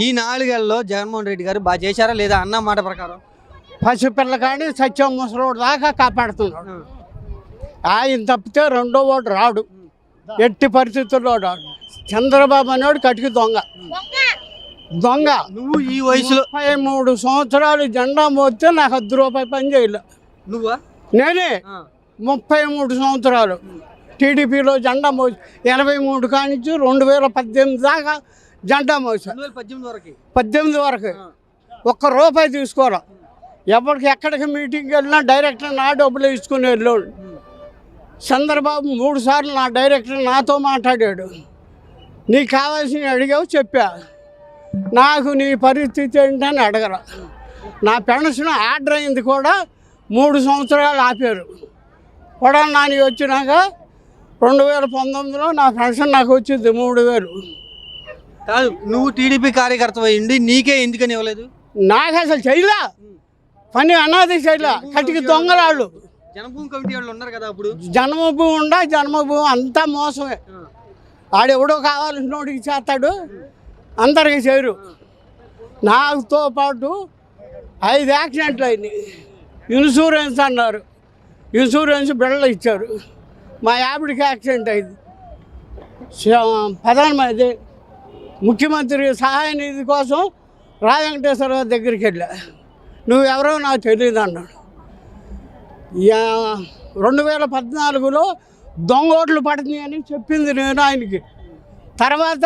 ఈ 4 ఏళ్లలో జగన్మోహన్ రెడ్డి గారు బాగా చేశారా లేదా అన్న మాట ప్రకారం? పసిపిల్ల కానీ సత్యం ముసలోడు దాకా కాపాడుతున్నాడు. ఆయన తప్పితే రెండో వాడు రాడు, ఎట్టి పరిస్థితుల్లో రాడు. చంద్రబాబు అనేవాడు కటికి దొంగ. నువ్వు ఈ వయసులో 33 సంవత్సరాలు జెండా మోస్తే నాకు ₹10 పని చేయలే. నువ్వా? నేనే 33 సంవత్సరాలు టీడీపీలో జెండా మోసి 83 కానించి 2018 దాకా జెండా మోసా. 18 వరకు ₹1 తీసుకోరా. ఎక్కడికి మీటింగ్కి వెళ్ళినా డైరెక్టర్ నా డబ్బులు ఇచ్చుకుని వెళ్ళాడు. చంద్రబాబు 3 సార్లు నా డైరెక్టర్ నాతో మాట్లాడాడు. నీకు కావాల్సిన అడిగావు, చెప్పా. నాకు నీ పరిస్థితి ఏంటని అడగరా. నా పెన్షన్ ఆర్డర్ అయింది కూడా 3 సంవత్సరాలు ఆపారు. కొడాలి నాని వచ్చినాక 2019లో నా పెన్షన్ నాకు వచ్చింది 3000. కాదు, నువ్వు టీడీపీ కార్యకర్త అయ్యింది, నీకే ఎందుకని ఇవ్వలేదు? నాకు అసలు చేయలే పని, అనాది చేయలే. కటికి దొంగలాళ్ళు. జనభూమి కమిటీ వాళ్ళు ఉన్నారు కదా, అప్పుడు జన్మభూమి అంతా మోసమే. ఆడెవడో కావాల్సినోడికి చేస్తాడు, అందరికి చేయరు. నాతో పాటు 5 యాక్సిడెంట్లు అయినాయి. ఇన్సూరెన్స్ అన్నారు, ఇన్సూరెన్స్ బిళ్ళలు ఇచ్చారు. మా ఆవిడికి యాక్సిడెంట్ అయింది. ప్రధానమంత్రి ముఖ్యమంత్రి సహాయ నిధి కోసం వెంకటేశ్వర దగ్గరికి వెళ్ళా. నువ్వెవరో నాకు తెలియదు అన్నాడు. 2014లో దొంగోట్లు పడుతున్నాయని చెప్పింది నేను ఆయనకి. తర్వాత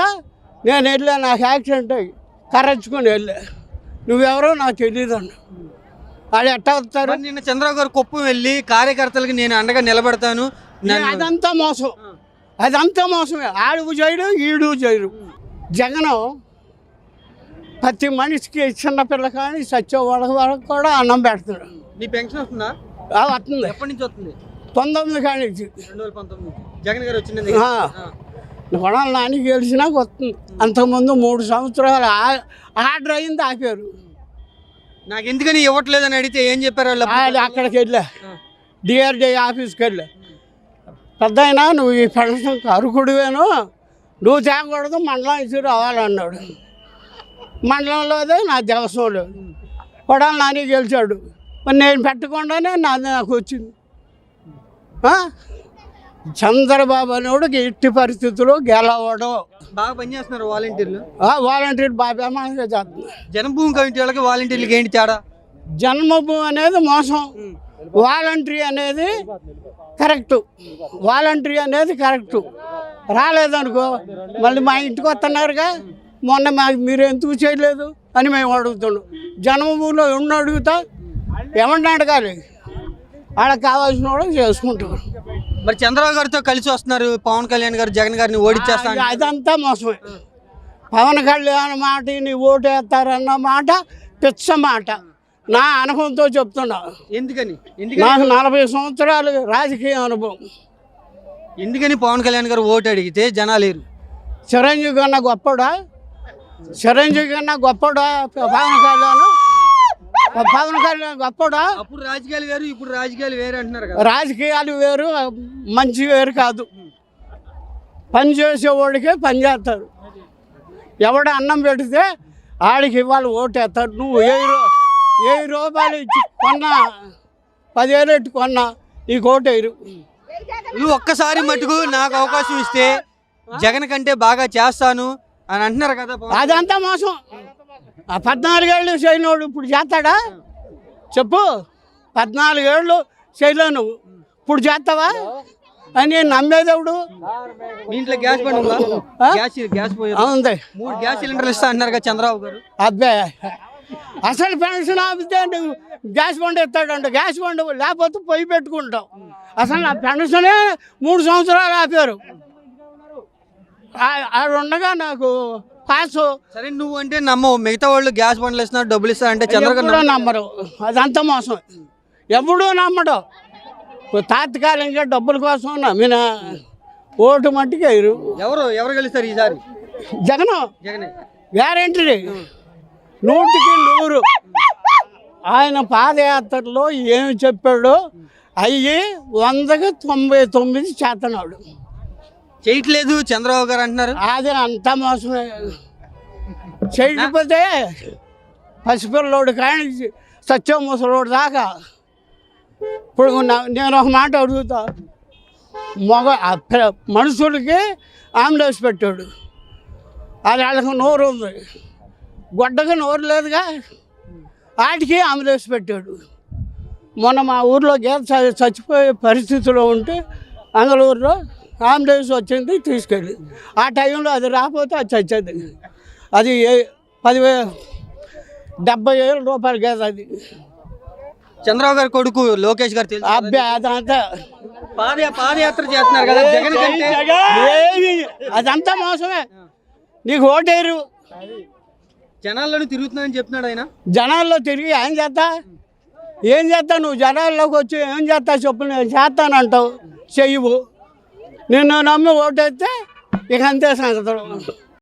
నేను వెళ్ళా, నాకు యాక్సిడెంట్ అయ్యి కర్రచ్చుకొని వెళ్ళా. నువ్వెవరో నాకు తెలియదు అన్నా. వాళ్ళు ఎట్టా వస్తారు? నిన్న చంద్రబాబు గారు కుప్పం వెళ్ళి కార్యకర్తలకు నేను అండగా నిలబడతాను. అదంతా మోసం, అదంతా మోసమే. ఆడు చేయడు, ఈడు చేయడు. జగన్ ప్రతి మనిషికి చిన్నపిల్ల కానీ సత్యం వాళ్ళకి కూడా అన్నం పెడుతున్నాడు. నీ పెన్షన్ వస్తుందా? వస్తుంది. ఎప్పటి నుంచి వస్తుంది? 19 కానీ 2019 జగన్ గారు వచ్చింది. కొడాలి నాని గెలిచినాక వస్తుంది. అంతకుముందు 3 సంవత్సరాలు ఆర్డర్ అయింది, ఆపారు. నాకు ఎందుకని ఇవ్వట్లేదని అడిగితే ఏం చెప్పారు వాళ్ళు? అక్కడికి వెళ్ళా, డిఆర్డీ ఆఫీస్కి వెళ్ళా. పెద్ద అయినా నువ్వు ఈ పెన్షన్ అర్హుడివేను, నువ్వు తేకూడదు, మండలం ఇచ్చి రావాలన్నాడు. మండలంలోదే నా దేవస్వం లేదు. కొడాలి నాని గెలిచాడు, మరి నేను పెట్టకుండానే నాకు వచ్చింది. చంద్రబాబు అనేవాడికి ఎట్టి పరిస్థితుల్లో గెలవడం. బాగా పనిచేస్తున్నారు వాలంటీర్లు. వాలంటీర్లు బాగా ప్రమాణంగా చేస్తున్నారు. జన్మభూమి కమిటీ వాళ్ళకి వాలంటీర్లకి ఏంటి తేడా? జన్మభూమి అనేది మోసం, వాలంటరీ అనేది కరెక్టు. వాలంటరీ అనేది కరెక్టు. రాలేదనుకో మళ్ళీ మా ఇంటికి వస్తున్నారుగా, మొన్న మీరు ఎందుకు చేయలేదు అని మేము అడుగుతున్నాం. జన్మభూమిలో ఉన్న అడుగుతా ఏమన్నా అడగాలి, వాళ్ళకి కావాల్సిన వాళ్ళు చేసుకుంటారు. మరి చంద్రబాబు గారితో కలిసి వస్తున్నారు పవన్ కళ్యాణ్ గారు, జగన్ గారిని ఓడిచ్చేస్తాను. అదంతా మోసమే. పవన్ కళ్యాణ్ మాట నీ ఓటేస్తారన్న మాట పిచ్చ మాట. నా అనుభవంతో చెప్తున్నా. ఎందుకని? నాకు 40 సంవత్సరాలు రాజకీయ అనుభవం. ఎందుకని పవన్ కళ్యాణ్ గారు ఓటు అడిగితే జనాలేరు? చిరంజీవి కన్నా గొప్పడా? చిరంజీవి కన్నా గొప్పడా పవన్ కళ్యాణ్ గొప్పడా? అప్పుడు రాజకీయాలు వేరు, ఇప్పుడు రాజకీయాలు వేరు అంటున్నారు కదా. రాజకీయాలు వేరు, మంచి వేరు కాదు. పని చేసేవాడికే పని చేస్తారు. ఎవడ అన్నం పెడితే ఆడికి ఇవ్వాలి, ఓటేస్తారు. నువ్వు 1000 రూపాయలు ఇచ్చి కొన్నా, 10,000 ఎట్టు కొన్నా, నీకు ఓటేరు. నువ్వు ఒక్కసారి మటుకు నాకు అవకాశం ఇస్తే జగన్ కంటే బాగా చేస్తాను అని అంటున్నారు కదా. అదంతా మోసం. 14 ఏళ్ళు చేయనోడు ఇప్పుడు చేస్తాడా చెప్పు? 14 ఏళ్ళు చేయలేవు నువ్వు, ఇప్పుడు చేస్తావా అని నేను నమ్మేదేవుడు. ఇంట్లో గ్యాస్ బండ్ ఉందా? గ్యాస్ ఉంది. 3 గ్యాస్ సిలిండర్లు ఇస్తా అంటున్నారు కదా చంద్రబాబు గారు. అబ్బాయి అసలు పెన్షన్ ఆపితే నువ్వు గ్యాస్ బండ్ ఇస్తాడంట. గ్యాస్ బండ్ లేకపోతే పొయ్యి పెట్టుకుంటావు. అసలు నా పెన్షనే 3 సంవత్సరాలు ఆపారు. అది ఉండగా నాకు పాసు. సరే నువ్వు అంటే నమ్మవు, మిగతా వాళ్ళు గ్యాస్ బండ్లు ఇస్తున్నారు, డబ్బులు ఇస్తా అంటే చంద్రబాబు నమ్మరు. అదంతా మోసం, ఎవడూ నమ్మడు. తాత్కాలికంగా డబ్బుల కోసం నమ్మిన ఓటు మట్టికి వేయరు. ఎవరు గెలుస్తారు ఈసారి? జగన్ గ్యారెంటీ 100కి 100. ఆయన పాదయాత్రలో ఏమి చెప్పాడో అయ్యి 100కి 99 చేతనాడు. చేయట్లేదు చంద్రబాబు గారు అంటున్నారు. అది అంతా మోసమే. చేయకపోతే పసిపిల్లోడు కానీ సత్యం ముసలోడు దాకా. ఇప్పుడు నేను ఒక మాట అడుగుతా, మనుషులకి ఆంబులెన్స్ పెట్టాడు, అది వాళ్ళకి నోరు ఉంది, గొడ్డకి నోరు లేదుగా, వాటికి ఆంబులెన్స్ పెట్టాడు. మొన్న మా ఊర్లో గేదె చచ్చిపోయే పరిస్థితిలో ఉంటే అంగళూరులో ఆంబులెన్స్ వచ్చింది తీసుకెళ్ళి, ఆ టైంలో అది రాకపోతే అది చచ్చేది. అది 70,000 రూపాయలు గేదె అది. చంద్రబాబు గారి కొడుకు లోకేష్ గారు తెలుసు. అబ్బాయి అదంతా పాదయాత్ర చేస్తున్నారు కదా జగన్ కంటే. అదంతా మోసమే. నీకు ఓటేరు, జనాల్లోనే తిరుగుతున్నానని చెప్తున్నాడు ఆయన. జనాల్లో తిరిగి ఏం చేస్తా నువ్వు జనాల్లోకి వచ్చి ఏం చేస్తా చెప్పు, నేను చేస్తానంటావు, చెయ్యవు. నిన్ను నమ్మి ఓటేస్తే ఇక అంతే సంగతులు.